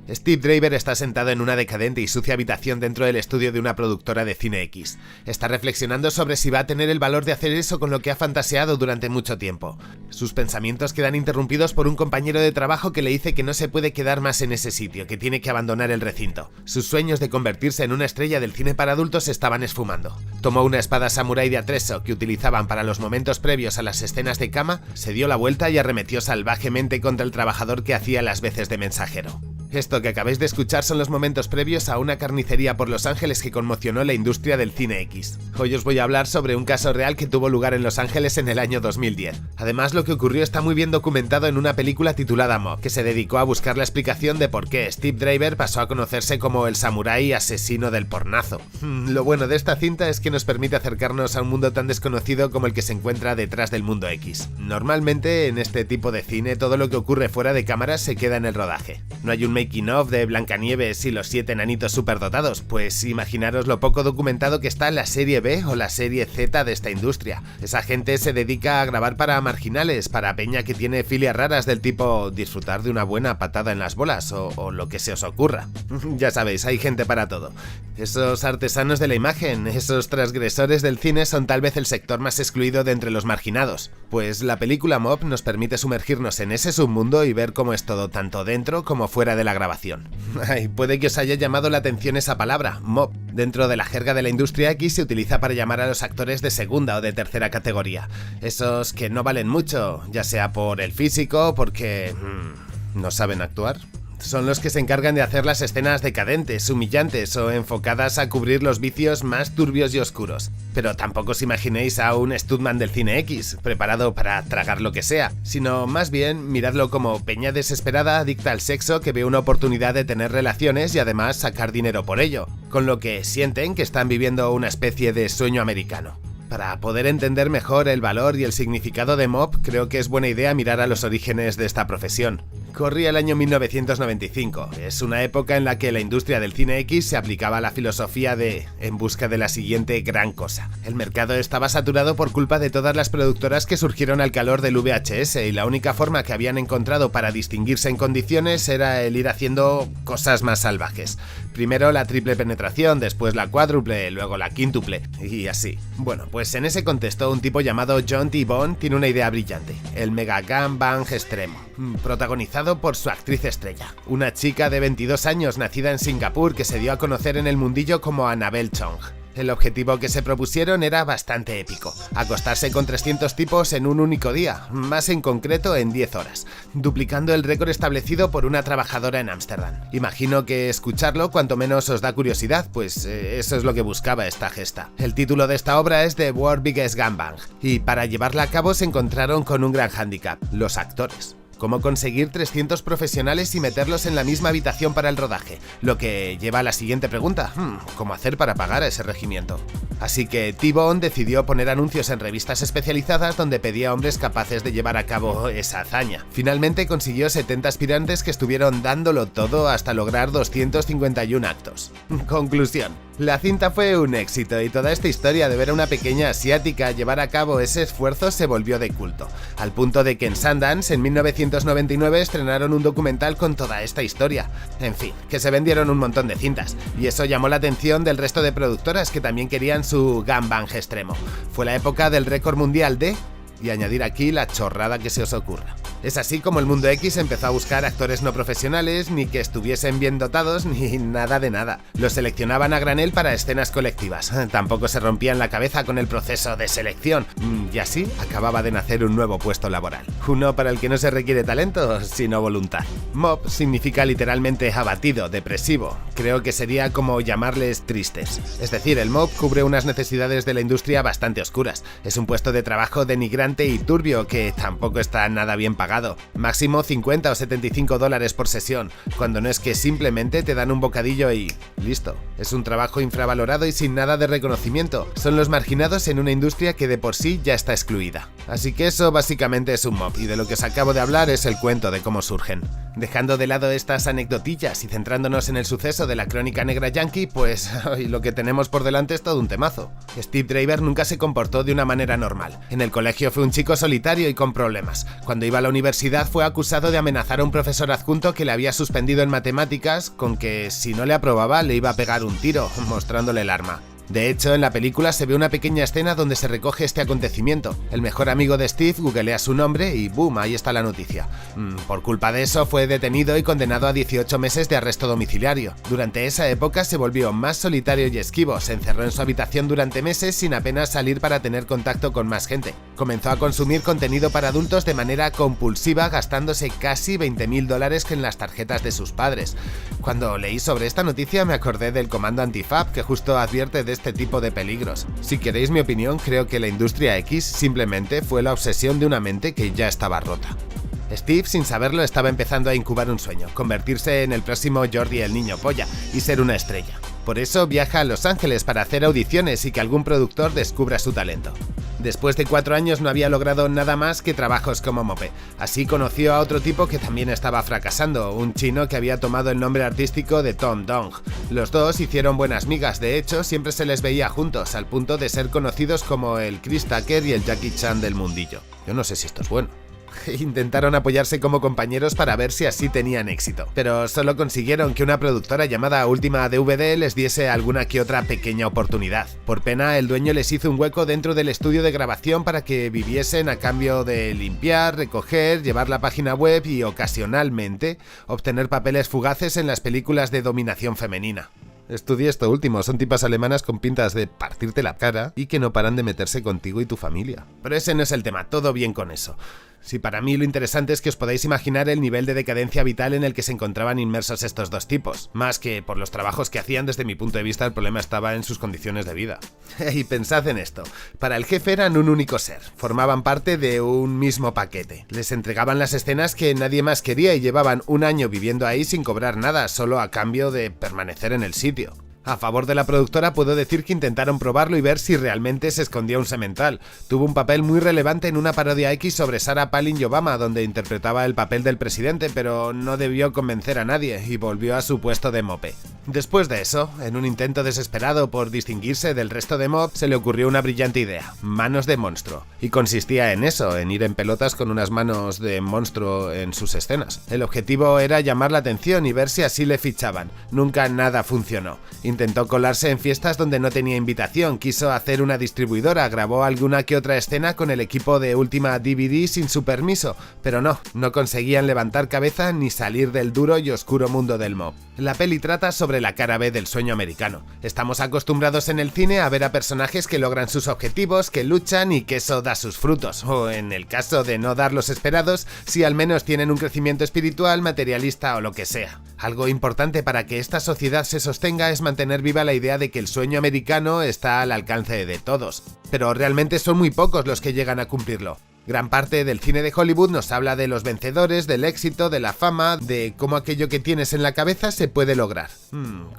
Steve Draver está sentado en una decadente y sucia habitación dentro del estudio de una productora de cine X. Está reflexionando sobre si va a tener el valor de hacer eso con lo que ha fantaseado durante mucho tiempo. Sus pensamientos quedan interrumpidos por un compañero de trabajo que le dice que no se puede quedar más en ese sitio, que tiene que abandonar el recinto. Sus sueños de convertirse en una estrella del cine para adultos se estaban esfumando. Tomó una espada samurái de atrezo que utilizaban para los momentos previos a las escenas de cama, se dio la vuelta y arremetió salvajemente contra el trabajador que hacía las veces de mensajero. Esto que acabáis de escuchar son los momentos previos a una carnicería por Los Ángeles que conmocionó la industria del cine X. Hoy os voy a hablar sobre un caso real que tuvo lugar en Los Ángeles en el año 2010. Además, lo que ocurrió está muy bien documentado en una película titulada Mob, que se dedicó a buscar la explicación de por qué Steve Draver pasó a conocerse como el samurái asesino del pornazo. Lo bueno de esta cinta es que nos permite acercarnos a un mundo tan desconocido como el que se encuentra detrás del mundo X. Normalmente, en este tipo de cine, todo lo que ocurre fuera de cámaras se queda en el rodaje. No hay un making of de Blancanieves y los 7 enanitos superdotados, pues imaginaros lo poco documentado que está la serie B o la serie Z de esta industria. Esa gente se dedica a grabar para marginales, para peña que tiene filias raras del tipo disfrutar de una buena patada en las bolas o lo que se os ocurra. Ya sabéis, hay gente para todo. Esos artesanos de la imagen, esos transgresores del cine son tal vez el sector más excluido de entre los marginados, pues la película Mob nos permite sumergirnos en ese submundo y ver cómo es todo tanto dentro como fuera de la grabación. Ay, puede que os haya llamado la atención esa palabra, mob. Dentro de la jerga de la industria X se utiliza para llamar a los actores de segunda o de tercera categoría. Esos que no valen mucho, ya sea por el físico o porque no saben actuar. Son los que se encargan de hacer las escenas decadentes, humillantes o enfocadas a cubrir los vicios más turbios y oscuros. Pero tampoco os imaginéis a un stuntman del cine X, preparado para tragar lo que sea, sino más bien miradlo como peña desesperada adicta al sexo que ve una oportunidad de tener relaciones y además sacar dinero por ello, con lo que sienten que están viviendo una especie de sueño americano. Para poder entender mejor el valor y el significado de Mob, creo que es buena idea mirar a los orígenes de esta profesión. Corría el año 1995, es una época en la que la industria del cine X se aplicaba la filosofía de en busca de la siguiente gran cosa. El mercado estaba saturado por culpa de todas las productoras que surgieron al calor del VHS y la única forma que habían encontrado para distinguirse en condiciones era el ir haciendo cosas más salvajes. Primero la triple penetración, después la cuádruple, luego la quíntuple, y así. Bueno, pues en ese contexto un tipo llamado John T. Bond tiene una idea brillante, el mega gangbang extremo, protagonizado por su actriz estrella, una chica de 22 años nacida en Singapur que se dio a conocer en el mundillo como Annabelle Chong. El objetivo que se propusieron era bastante épico, acostarse con 300 tipos en un único día, más en concreto en 10 horas, duplicando el récord establecido por una trabajadora en Ámsterdam. Imagino que escucharlo cuanto menos os da curiosidad, pues eso es lo que buscaba esta gesta. El título de esta obra es The World's Biggest Gangbang, y para llevarla a cabo se encontraron con un gran hándicap, los actores. Cómo conseguir 300 profesionales y meterlos en la misma habitación para el rodaje, lo que lleva a la siguiente pregunta, ¿cómo hacer para pagar a ese regimiento? Así que T-Bone decidió poner anuncios en revistas especializadas donde pedía hombres capaces de llevar a cabo esa hazaña. Finalmente consiguió 70 aspirantes que estuvieron dándolo todo hasta lograr 251 actos. Conclusión. La cinta fue un éxito y toda esta historia de ver a una pequeña asiática llevar a cabo ese esfuerzo se volvió de culto, al punto de que en Sundance en 1999 estrenaron un documental con toda esta historia. En fin, que se vendieron un montón de cintas, y eso llamó la atención del resto de productoras que también querían su gangbang extremo. Fue la época del récord mundial de... y añadir aquí la chorrada que se os ocurra. Es así como el mundo X empezó a buscar actores no profesionales, ni que estuviesen bien dotados, ni nada de nada. Los seleccionaban a granel para escenas colectivas. Tampoco se rompían la cabeza con el proceso de selección. Y así acababa de nacer un nuevo puesto laboral. Uno para el que no se requiere talento, sino voluntad. Mob significa literalmente abatido, depresivo. Creo que sería como llamarles tristes. Es decir, el mob cubre unas necesidades de la industria bastante oscuras. Es un puesto de trabajo denigrante y turbio que tampoco está nada bien pagado. Máximo 50 o 75 dólares por sesión, cuando no es que simplemente te dan un bocadillo y listo. Es un trabajo infravalorado y sin nada de reconocimiento. Son los marginados en una industria que de por sí ya está excluida. Así que eso básicamente es un mob, y de lo que os acabo de hablar es el cuento de cómo surgen. Dejando de lado estas anecdotillas y centrándonos en el suceso de la crónica negra yankee, pues lo que tenemos por delante es todo un temazo. Steve Draver nunca se comportó de una manera normal. En el colegio fue un chico solitario y con problemas. Cuando iba a la universidad fue acusado de amenazar a un profesor adjunto que le había suspendido en matemáticas con que si no le aprobaba le iba a pegar un tiro, mostrándole el arma. De hecho, en la película se ve una pequeña escena donde se recoge este acontecimiento. El mejor amigo de Steve googlea su nombre y ¡boom!, ahí está la noticia. Por culpa de eso fue detenido y condenado a 18 meses de arresto domiciliario. Durante esa época se volvió más solitario y esquivo, se encerró en su habitación durante meses sin apenas salir para tener contacto con más gente. Comenzó a consumir contenido para adultos de manera compulsiva, gastándose casi $20.000 en las tarjetas de sus padres. Cuando leí sobre esta noticia me acordé del comando Antifab, que justo advierte de este tipo de peligros. Si queréis mi opinión, creo que la industria X simplemente fue la obsesión de una mente que ya estaba rota. Steve, sin saberlo, estaba empezando a incubar un sueño, convertirse en el próximo Jordi el niño polla y ser una estrella. Por eso viaja a Los Ángeles para hacer audiciones y que algún productor descubra su talento. Después de 4 años no había logrado nada más que trabajos como mope. Así conoció a otro tipo que también estaba fracasando, un chino que había tomado el nombre artístico de Tom Dong. Los dos hicieron buenas migas, de hecho siempre se les veía juntos, al punto de ser conocidos como el Chris Tucker y el Jackie Chan del mundillo. Yo no sé si esto es bueno. Intentaron apoyarse como compañeros para ver si así tenían éxito, pero solo consiguieron que una productora llamada Última DVD les diese alguna que otra pequeña oportunidad. Por pena, el dueño les hizo un hueco dentro del estudio de grabación para que viviesen a cambio de limpiar, recoger, llevar la página web y ocasionalmente obtener papeles fugaces en las películas de dominación femenina. Estudié esto último, son tipas alemanas con pintas de partirte la cara y que no paran de meterse contigo y tu familia. Pero ese no es el tema, todo bien con eso. Si para mí lo interesante es que os podáis imaginar el nivel de decadencia vital en el que se encontraban inmersos estos dos tipos. Más que por los trabajos que hacían, desde mi punto de vista el problema estaba en sus condiciones de vida. Y pensad en esto, para el jefe eran un único ser, formaban parte de un mismo paquete. Les entregaban las escenas que nadie más quería y llevaban un año viviendo ahí sin cobrar nada, solo a cambio de permanecer en el sitio. A favor de la productora puedo decir que intentaron probarlo y ver si realmente se escondía un semental. Tuvo un papel muy relevante en una parodia X sobre Sarah Palin y Obama, donde interpretaba el papel del presidente, pero no debió convencer a nadie y volvió a su puesto de mope. Después de eso, en un intento desesperado por distinguirse del resto de mob, se le ocurrió una brillante idea: manos de monstruo. Y consistía en eso, en ir en pelotas con unas manos de monstruo en sus escenas. El objetivo era llamar la atención y ver si así le fichaban. Nunca nada funcionó. Intentó colarse en fiestas donde no tenía invitación, quiso hacer una distribuidora, grabó alguna que otra escena con el equipo de Última DVD sin su permiso, pero no conseguían levantar cabeza ni salir del duro y oscuro mundo del mob. La peli trata sobre la cara B del sueño americano. Estamos acostumbrados en el cine a ver a personajes que logran sus objetivos, que luchan y que eso da sus frutos, o en el caso de no dar los esperados, si al menos tienen un crecimiento espiritual, materialista o lo que sea. Algo importante para que esta sociedad se sostenga es mantener viva la idea de que el sueño americano está al alcance de todos, pero realmente son muy pocos los que llegan a cumplirlo. Gran parte del cine de Hollywood nos habla de los vencedores, del éxito, de la fama, de cómo aquello que tienes en la cabeza se puede lograr.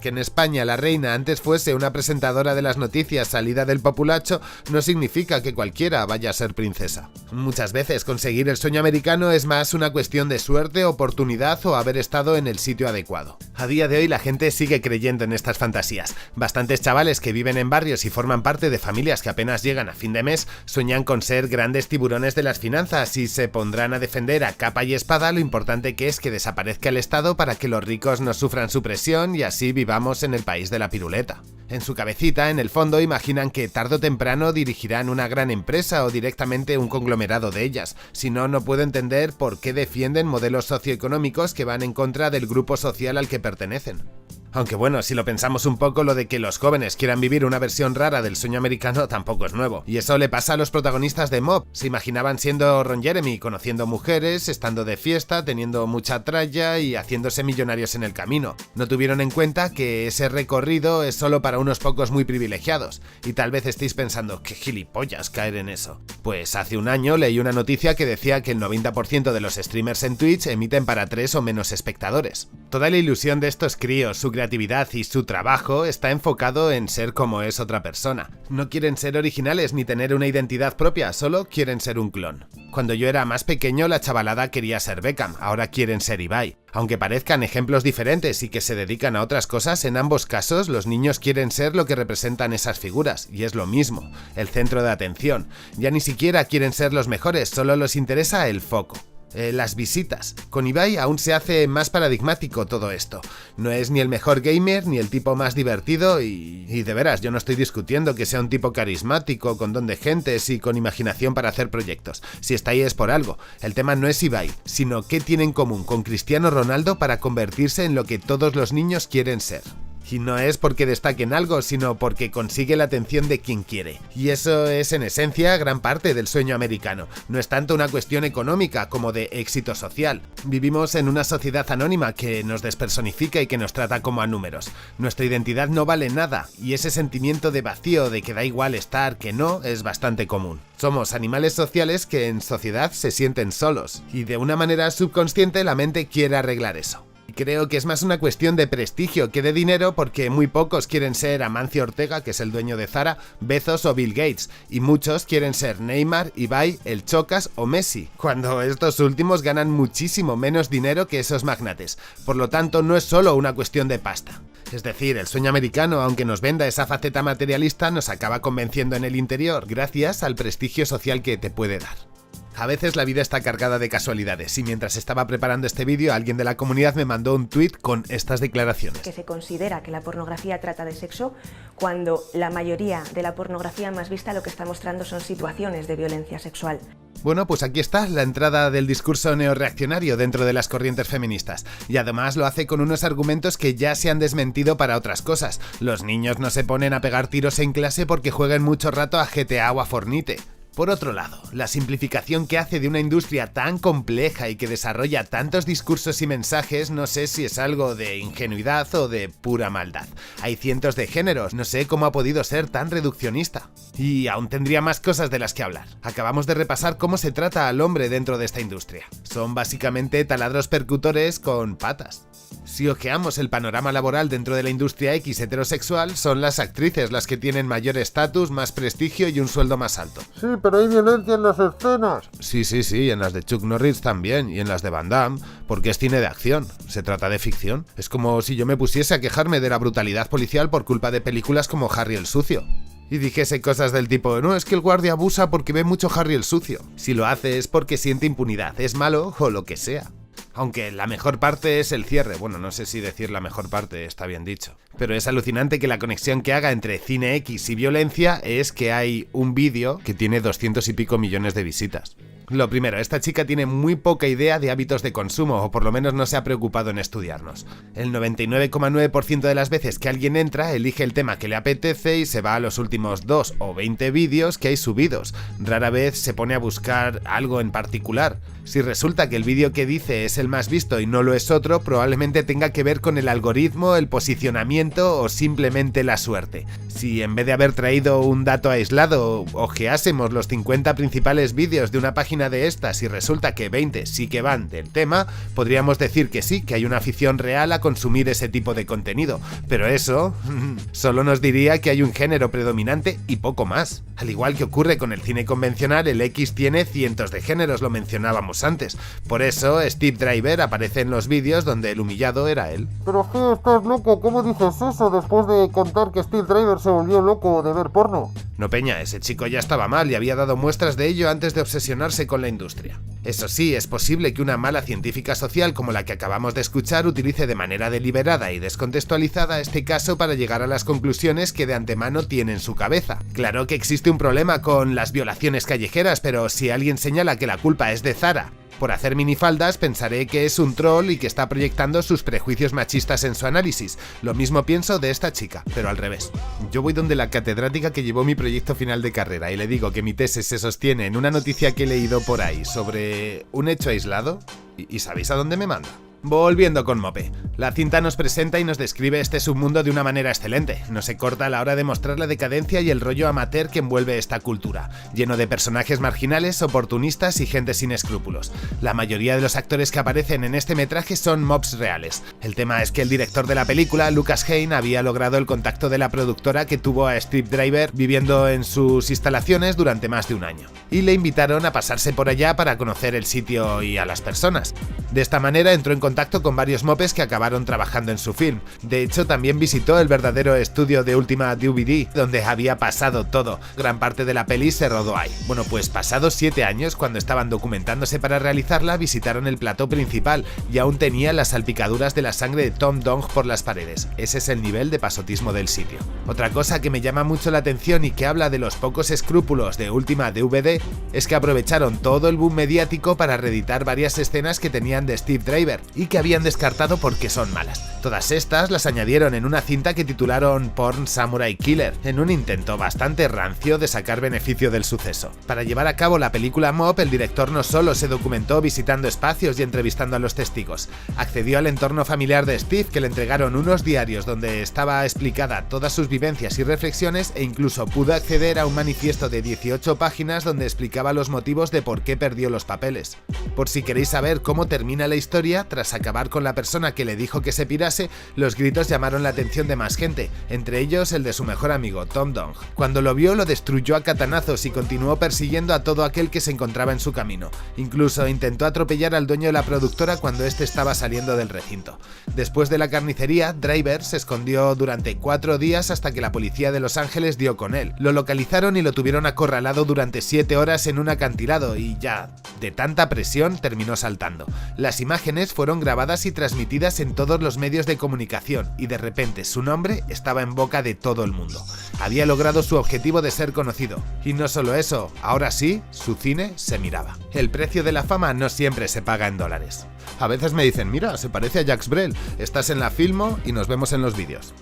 Que en España la reina antes fuese una presentadora de las noticias salida del populacho no significa que cualquiera vaya a ser princesa. Muchas veces conseguir el sueño americano es más una cuestión de suerte, oportunidad o haber estado en el sitio adecuado. A día de hoy la gente sigue creyendo en estas fantasías. Bastantes chavales que viven en barrios y forman parte de familias que apenas llegan a fin de mes sueñan con ser grandes tiburones de las finanzas y se pondrán a defender a capa y espada lo importante que es que desaparezca el Estado para que los ricos no sufran su presión y así vivamos en el país de la piruleta. En su cabecita, en el fondo, imaginan que tarde o temprano dirigirán una gran empresa o directamente un conglomerado de ellas. Si no, no puedo entender por qué defienden modelos socioeconómicos que van en contra del grupo social al que pertenecen. Aunque bueno, si lo pensamos un poco, lo de que los jóvenes quieran vivir una versión rara del sueño americano tampoco es nuevo. Y eso le pasa a los protagonistas de Mob. Se imaginaban siendo Ron Jeremy, conociendo mujeres, estando de fiesta, teniendo mucha tralla y haciéndose millonarios en el camino. No tuvieron en cuenta que ese recorrido es solo para unos pocos muy privilegiados. Y tal vez estéis pensando, qué gilipollas caer en eso. Pues hace un año leí una noticia que decía que el 90% de los streamers en Twitch emiten para 3 o menos espectadores. Toda la ilusión de estos críos, su creatividad y su trabajo está enfocado en ser como es otra persona. No quieren ser originales ni tener una identidad propia, solo quieren ser un clon. Cuando yo era más pequeño, la chavalada quería ser Beckham, ahora quieren ser Ibai. Aunque parezcan ejemplos diferentes y que se dedican a otras cosas, en ambos casos los niños quieren ser lo que representan esas figuras, y es lo mismo, el centro de atención. Ya ni siquiera quieren ser los mejores, solo les interesa el foco. Las visitas. Con Ibai aún se hace más paradigmático todo esto. No es ni el mejor gamer ni el tipo más divertido y de veras, yo no estoy discutiendo que sea un tipo carismático, con don de gentes y con imaginación para hacer proyectos. Si está ahí es por algo. El tema no es Ibai, sino qué tiene en común con Cristiano Ronaldo para convertirse en lo que todos los niños quieren ser. Y no es porque destaque en algo, sino porque consigue la atención de quien quiere. Y eso es en esencia gran parte del sueño americano. No es tanto una cuestión económica como de éxito social. Vivimos en una sociedad anónima que nos despersonifica y que nos trata como a números. Nuestra identidad no vale nada, y ese sentimiento de vacío, de que da igual estar que no, es bastante común. Somos animales sociales que en sociedad se sienten solos, y de una manera subconsciente la mente quiere arreglar eso. Creo que es más una cuestión de prestigio que de dinero, porque muy pocos quieren ser Amancio Ortega, que es el dueño de Zara, Bezos o Bill Gates, y muchos quieren ser Neymar, Ibai, el Chocas o Messi, cuando estos últimos ganan muchísimo menos dinero que esos magnates. Por lo tanto, no es solo una cuestión de pasta. Es decir, el sueño americano, aunque nos venda esa faceta materialista, nos acaba convenciendo en el interior, gracias al prestigio social que te puede dar. A veces la vida está cargada de casualidades y mientras estaba preparando este vídeo alguien de la comunidad me mandó un tuit con estas declaraciones. Que se considera que la pornografía trata de sexo cuando la mayoría de la pornografía más vista lo que está mostrando son situaciones de violencia sexual. Bueno, pues aquí está la entrada del discurso neorreaccionario dentro de las corrientes feministas, y además lo hace con unos argumentos que ya se han desmentido para otras cosas. Los niños no se ponen a pegar tiros en clase porque jueguen mucho rato a GTA o a Fornite. Por otro lado, la simplificación que hace de una industria tan compleja y que desarrolla tantos discursos y mensajes, no sé si es algo de ingenuidad o de pura maldad. Hay cientos de géneros, no sé cómo ha podido ser tan reduccionista. Y aún tendría más cosas de las que hablar. Acabamos de repasar cómo se trata al hombre dentro de esta industria. Son básicamente taladros percutores con patas. Si ojeamos el panorama laboral dentro de la industria X heterosexual, son las actrices las que tienen mayor estatus, más prestigio y un sueldo más alto. Sí, pero hay violencia en las escenas. Sí, en las de Chuck Norris también, y en las de Van Damme, porque es cine de acción, se trata de ficción. Es como si yo me pusiese a quejarme de la brutalidad policial por culpa de películas como Harry el Sucio. Y dijese cosas del tipo, no, es que el guardia abusa porque ve mucho Harry el Sucio. Si lo hace es porque siente impunidad, es malo o lo que sea. Aunque la mejor parte es el cierre, bueno, no sé si decir la mejor parte está bien dicho. Pero es alucinante que la conexión que haga entre cine X y violencia es que hay un vídeo que tiene 200 y pico millones de visitas. Lo primero, esta chica tiene muy poca idea de hábitos de consumo, o por lo menos no se ha preocupado en estudiarnos. El 99,9% de las veces que alguien entra, elige el tema que le apetece y se va a los últimos 2 o 20 vídeos que hay subidos. Rara vez se pone a buscar algo en particular. Si resulta que el vídeo que dice es el más visto y no lo es otro, probablemente tenga que ver con el algoritmo, el posicionamiento o simplemente la suerte. Si en vez de haber traído un dato aislado, ojeásemos los 50 principales vídeos de una página de estas y resulta que 20 sí que van del tema, podríamos decir que sí, que hay una afición real a consumir ese tipo de contenido. Pero eso solo nos diría que hay un género predominante y poco más. Al igual que ocurre con el cine convencional, el X tiene cientos de géneros, lo mencionábamos antes. Por eso Steve Driver aparece en los vídeos donde el humillado era él. Pero ¿qué? ¿Estás loco? ¿Cómo dices eso después de contar que Steve Driver se volvió loco de ver porno? No, Peña, ese chico ya estaba mal y había dado muestras de ello antes de obsesionarse con la industria. Eso sí, es posible que una mala científica social como la que acabamos de escuchar utilice de manera deliberada y descontextualizada este caso para llegar a las conclusiones que de antemano tiene en su cabeza. Claro que existe un problema con las violaciones callejeras, pero si alguien señala que la culpa es de Zara por hacer minifaldas, pensaré que es un troll y que está proyectando sus prejuicios machistas en su análisis. Lo mismo pienso de esta chica, pero al revés. Yo voy donde la catedrática que llevó mi proyecto final de carrera y le digo que mi tesis se sostiene en una noticia que he leído por ahí sobre un hecho aislado y ¿sabéis a dónde me manda? Volviendo con Mope. La cinta nos presenta y nos describe este submundo de una manera excelente. No se corta a la hora de mostrar la decadencia y el rollo amateur que envuelve esta cultura, lleno de personajes marginales, oportunistas y gente sin escrúpulos. La mayoría de los actores que aparecen en este metraje son mobs reales. El tema es que el director de la película, Lucas Haynes, había logrado el contacto de la productora que tuvo a Steve Driver viviendo en sus instalaciones durante más de un año. Y le invitaron a pasarse por allá para conocer el sitio y a las personas. De esta manera entró en contacto con varios mopes que acabaron trabajando en su film. De hecho, también visitó el verdadero estudio de Ultima DVD, donde había pasado todo. Gran parte de la peli se rodó ahí. Bueno, pues pasados 7 años, cuando estaban documentándose para realizarla, visitaron el plató principal y aún tenía las salpicaduras de la sangre de Tom Dong por las paredes. Ese es el nivel de pasotismo del sitio. Otra cosa que me llama mucho la atención y que habla de los pocos escrúpulos de Ultima DVD es que aprovecharon todo el boom mediático para reeditar varias escenas que tenían de Steve Driver y que habían descartado porque son malas. Todas estas las añadieron en una cinta que titularon Porn Samurai Killer, en un intento bastante rancio de sacar beneficio del suceso. Para llevar a cabo la película Mob, el director no solo se documentó visitando espacios y entrevistando a los testigos, accedió al entorno familiar de Steve, que le entregaron unos diarios donde estaba explicada todas sus vivencias y reflexiones, e incluso pudo acceder a un manifiesto de 18 páginas donde explicaba los motivos de por qué perdió los papeles. Por si queréis saber cómo termina la historia, tras acabar con la persona que le dijo que se pirase, los gritos llamaron la atención de más gente, entre ellos el de su mejor amigo, Tom Dong. Cuando lo vio, lo destruyó a catanazos y continuó persiguiendo a todo aquel que se encontraba en su camino. Incluso intentó atropellar al dueño de la productora cuando este estaba saliendo del recinto. Después de la carnicería, Driver se escondió durante 4 días hasta que la policía de Los Ángeles dio con él. Lo localizaron y lo tuvieron acorralado durante 7 horas en un acantilado y ya, de tanta presión, terminó saltando. Las imágenes fueron grabadas y transmitidas en todos los medios de comunicación y de repente su nombre estaba en boca de todo el mundo. Había logrado su objetivo de ser conocido. Y no solo eso, ahora sí, su cine se miraba. El precio de la fama no siempre se paga en dólares. A veces me dicen, mira, se parece a Jacques Brel, estás en la Filmo y nos vemos en los vídeos.